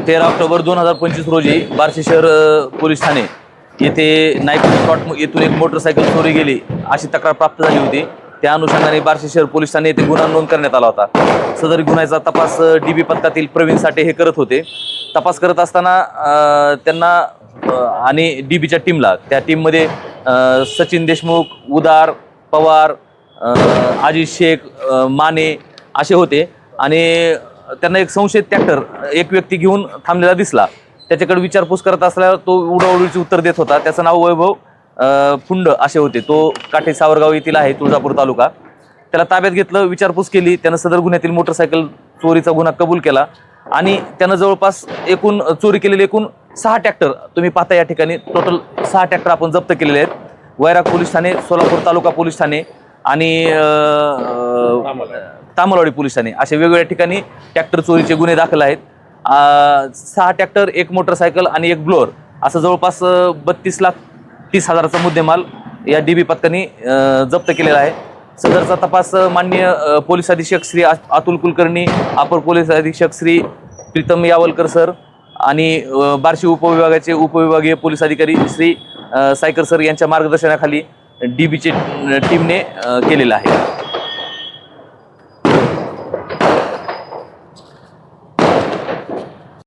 13 October 2025 रोजी बार्शी शहर police Thane येथे नाईक प्लॉट येथून एक मोटरसायकल चोरी गेली अशी तक्रार प्राप्त झाली होती। त्या अनुषंगाने बार्शी शहर पोलीस ठाणे येथे गुन्हा नोंद करण्यात आला होता। सदर गुन्ह्याचा तपास डीबी पथकातील प्रवीण साठे हे करत होते। तपास करत असताना त्यांना आणि डीबीच्या टीमला, त्या टीममध्ये सचिन देशमुख, उदार, पवार, अजित शेख, माने असे होते आणि त्यांना एक संशयित ट्रॅक्टर एक व्यक्ती घेऊन थांबलेला दिसला। त्याच्याकडे विचारपूस करत असल्यावर तो उडवडीचे उत्तर देत होता। त्याचं नाव वैभव फुंड असे होते। तो काठे सावरगाव येथील आहे, तुळजापूर तालुका। त्याला ताब्यात घेतलं, विचारपूस केली। त्यानं सदर गुन्ह्यातील मोटरसायकल चोरीचा गुन्हा कबूल केला आणि त्यानं जवळपास एकूण चोरी केलेले एकूण 6 ट्रॅक्टर तुम्ही पाहता या ठिकाणी टोटल 6 ट्रॅक्टर आपण जप्त केलेले आहेत। वैराग पोलीस ठाणे, सोलापूर तालुका पोलीस ठाणे आणि तामलवाडी पोलीस ठाणे असे वेगवेगळ्या ठिकाणी ट्रॅक्टर चोरीचे गुन्हे दाखल आहेत। 6 ट्रॅक्टर, एक मोटरसायकल आणि एक ब्लोअर असं जवळपास 32,30,000चा मुद्देमाल या डीबी पथकाने जप्त केलेला आहे। सदरचा तपास माननीय पोलीस अधीक्षक श्री अतुल कुलकर्णी, अपर पोलीस अधीक्षक श्री प्रीतम यावलकर सर आणि बार्शी उपविभागाचे उपविभागीय पोलीस अधिकारी श्री सायकर सर यांच्या मार्गदर्शनाखाली डीबीचे टीमने केलेला आहे।